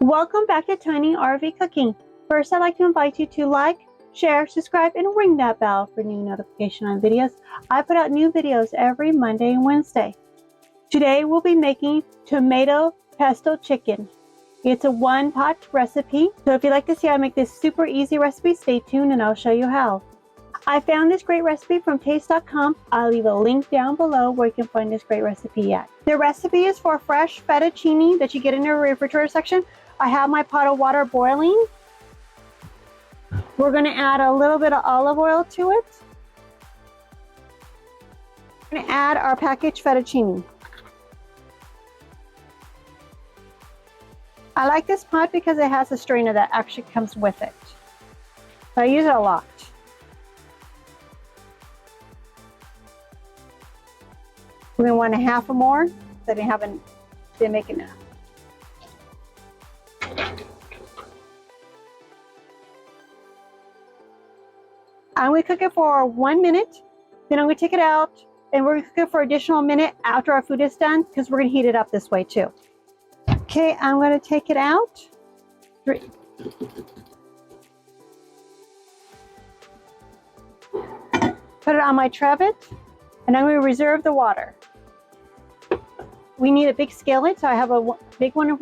Welcome back to Tiny RV Cooking. First, I'd like to invite you to like, share, subscribe, and ring that bell for new notification on videos. I put out new videos every Monday and Wednesday. Today, we'll be making tomato pesto chicken. It's a one-pot recipe, so if you'd like to see how I make this super easy recipe, stay tuned and I'll show you how. I found this great recipe from taste.com. I'll leave a link down below where you can find this great recipe at. The recipe is for fresh fettuccine that you get in the refrigerator section. I have my pot of water boiling. We're going to add a little bit of olive oil to it. We're going to add our packaged fettuccine. I like this pot because it has a strainer that actually comes with it. So I use it a lot. We're going to want a half or more, so I didn't make enough. I'm going to cook it for 1 minute, then I'm going to take it out, and we're going to cook it for an additional minute after our food is done, because we're going to heat it up this way too. Okay, I'm going to take it out. Put it on my trivet, and I'm going to reserve the water. We need a big skillet, so I have a big one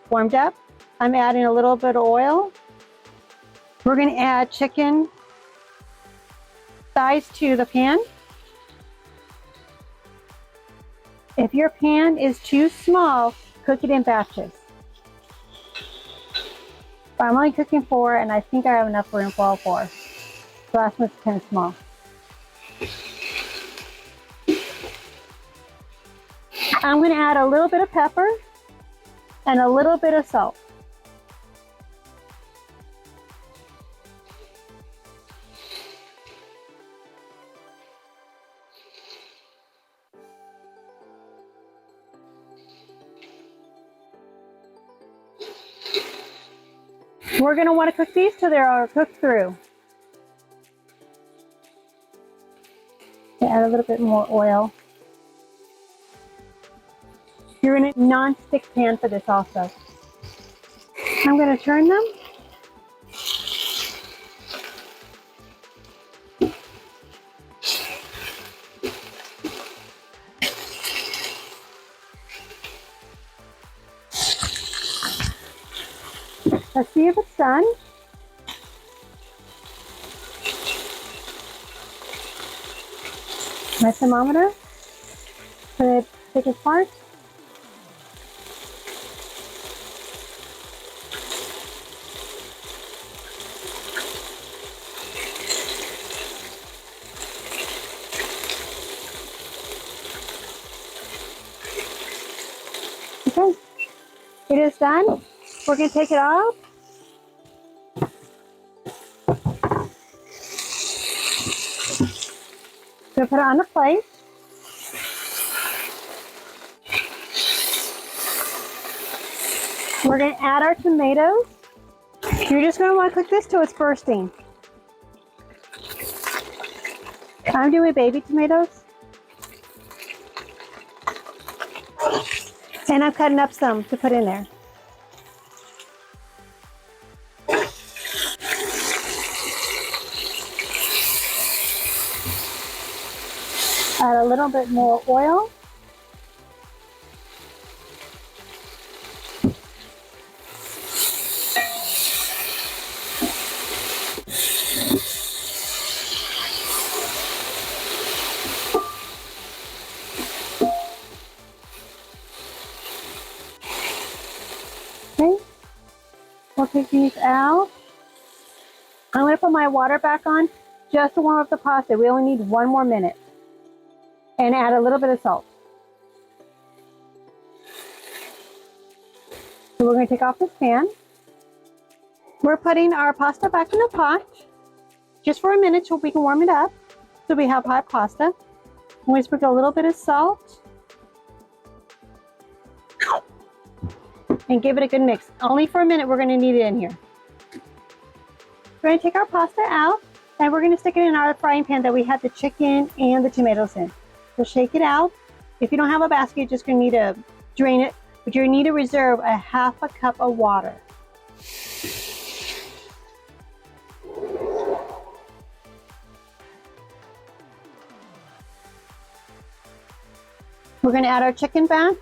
warmed up. I'm adding a little bit of oil. We're going to add chicken thighs to the pan. If your pan is too small, cook it in batches. But I'm only cooking 4, and I think I have enough room for all 4. So that's what's kind of small. I'm going to add a little bit of pepper and a little bit of salt. We're going to want to cook these till they're cooked through. Add a little bit more oil. You're in a non-stick pan for this also. I'm going to turn them. Let's see if it's done. My thermometer for the thickest part. Okay, it is done. We're going to take it off. So put it on the plate. We're going to add our tomatoes. You're just going to want to cook this till it's bursting. I'm doing baby tomatoes. And I'm cutting up some to put in there. Add a little bit more oil. Okay, we'll take these out. I'm going to put my water back on just to warm up the pasta. We only need 1 more minute. And add a little bit of salt. So we're going to take off this pan. We're putting our pasta back in the pot just for a minute so we can warm it up. So we have hot pasta. We sprinkle a little bit of salt. And give it a good mix. Only for a minute we're going to need it in here. We're going to take our pasta out and we're going to stick it in our frying pan that we had the chicken and the tomatoes in. So shake it out. If you don't have a basket, you're just going to need to drain it but you need to reserve a half a cup of water. We're going to add our chicken back.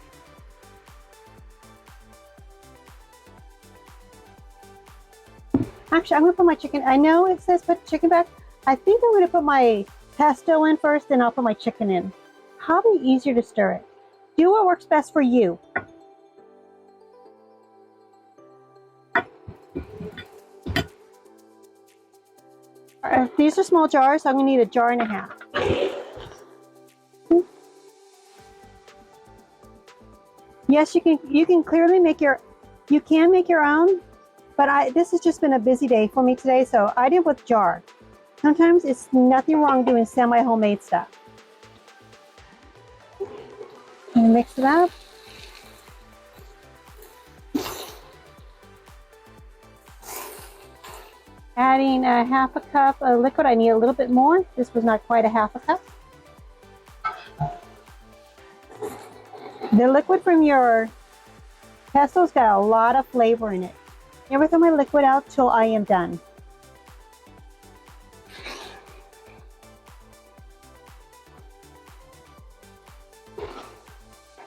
Actually, I'm going to put my chicken. I know it says put chicken back. I think I'm going to put my pesto in first, then I'll put my chicken in. Probably easier to stir it. Do what works best for you. These are small jars, so I'm going to need a jar and a half. Yes, you can clearly make your own, but this has just been a busy day for me today, so I did with jar. Sometimes it's nothing wrong doing semi-homemade stuff. And mix it up. Adding a half a cup of liquid. I need a little bit more. This was not quite a half a cup. The liquid from your pesto's got a lot of flavor in it. Never throw my liquid out till I am done.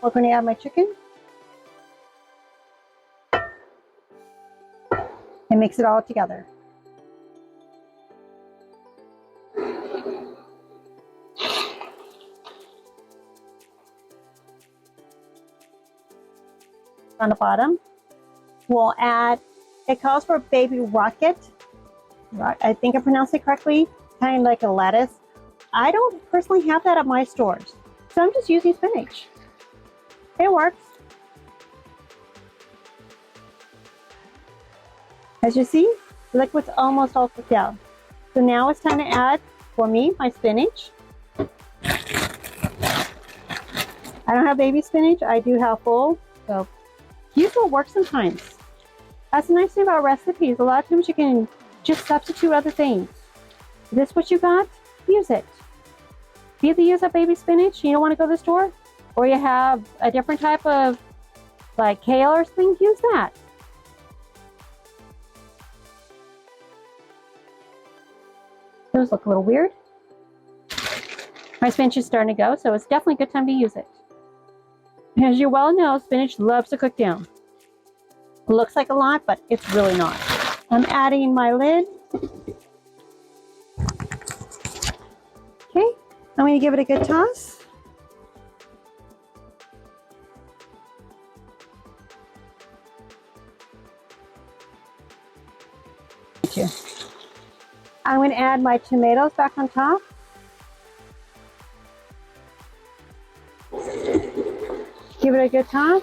We're going to add my chicken and mix it all together. On the bottom, we'll add, it calls for baby rocket. I think I pronounced it correctly, kind of like a lettuce. I don't personally have that at my stores, so I'm just using spinach. It works. As you see, the liquid's almost all cooked out. So now it's time to add, for me, my spinach. I don't have baby spinach, I do have full, so use what works sometimes. That's the nice thing about recipes. A lot of times you can just substitute other things. Is this what you got? Use it. If you either use up baby spinach, you don't want to go to the store, or you have a different type of like kale or something, use that. Those look a little weird. My spinach is starting to go, so it's definitely a good time to use it. As you well know, spinach loves to cook down. It looks like a lot, but it's really not. I'm adding my lid. Okay, I'm going to give it a good toss. I'm going to add my tomatoes back on top. Give it a good toss.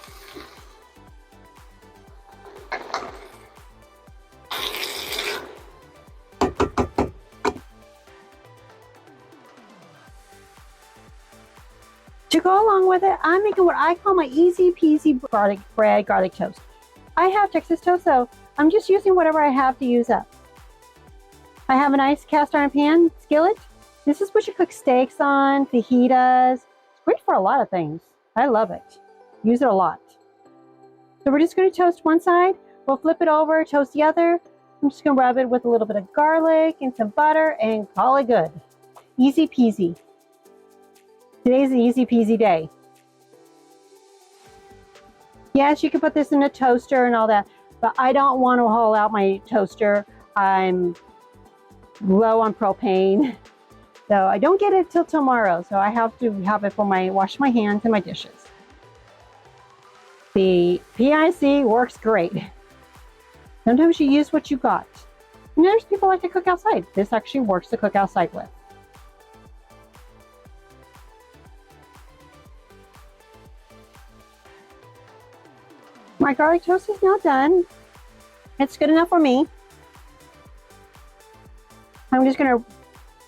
To go along with it, I'm making what I call my easy peasy garlic bread, garlic toast. I have Texas toast, so I'm just using whatever I have to use up. I have a nice cast iron pan skillet. This is what you cook steaks on, fajitas. It's great for a lot of things. I love it. Use it a lot. So we're just going to toast one side. We'll flip it over, toast the other. I'm just going to rub it with a little bit of garlic and some butter and call it good. Easy peasy. Today's an easy peasy day. Yes, you can put this in a toaster and all that, but I don't want to haul out my toaster. I'm low on propane, so I don't get it till tomorrow. So I have to have it for my wash my hands and my dishes. The PIC works great. Sometimes you use what you got. And there's people like to cook outside. This actually works to cook outside with. My garlic toast is now done. It's good enough for me. I'm just gonna,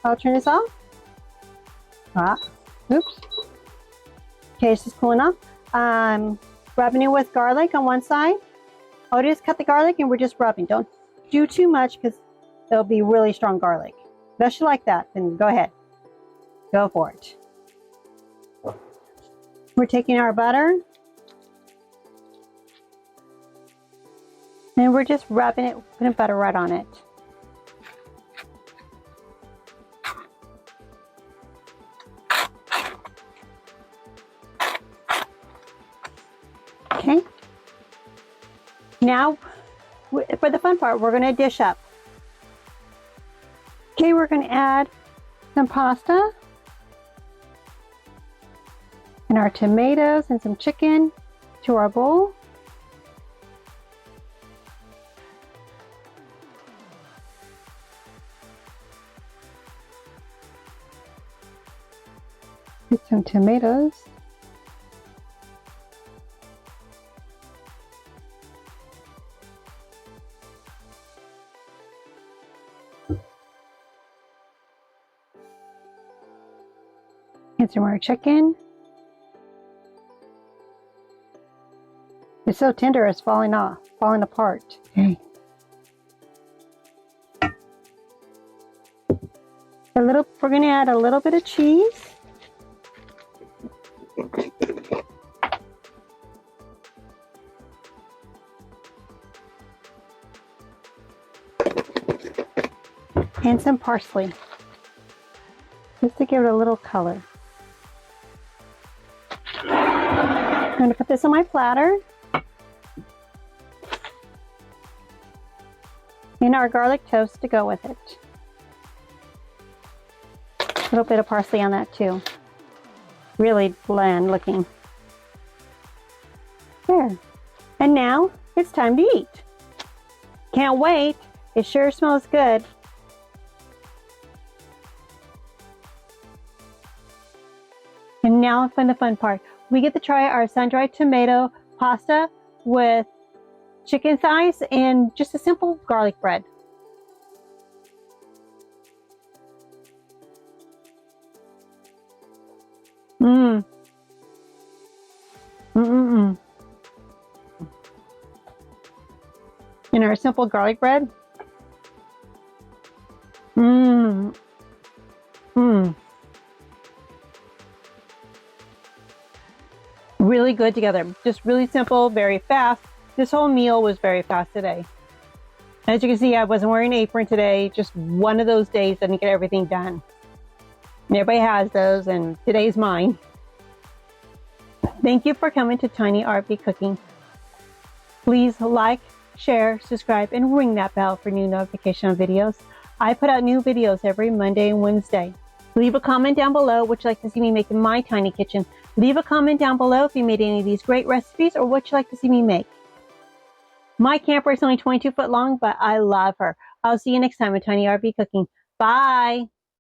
I'll turn this off. Oops. Okay, it's just cooling off. Rubbing it with garlic on one side. I'll just cut the garlic and we're just rubbing. Don't do too much because it'll be really strong garlic. Unless you like that, then go ahead. Go for it. We're taking our butter. And we're just rubbing it, putting butter right on it. Okay. Now, for the fun part, we're going to dish up. Okay, we're going to add some pasta and our tomatoes and some chicken to our bowl. Get some tomatoes. And some more chicken. It's so tender, it's falling apart. Okay. We're going to add a little bit of cheese. And some parsley, just to give it a little color. I'm going to put this on my platter. And our garlic toast to go with it. A little bit of parsley on that too. Really bland looking. There. And now it's time to eat. Can't wait. It sure smells good. And now for the fun part. We get to try our sun-dried tomato pasta with chicken thighs and just a simple garlic bread. Mmm. Mm-mm-mm. And our simple garlic bread. Mmm. Mmm. Really good together. Just really simple, very fast. This whole meal was very fast today. As you can see, I wasn't wearing an apron today. Just one of those days I didn't get everything done. And everybody has those, and today's mine. Thank you for coming to Tiny RV Cooking. Please like, share, subscribe, and ring that bell for new notification videos. I put out new videos every Monday and Wednesday. Leave a comment down below what you'd like to see me make in my tiny kitchen. Leave a comment down below if you made any of these great recipes or what you'd like to see me make. My camper is only 22 foot long, but I love her. I'll see you next time with Tiny RV Cooking. Bye!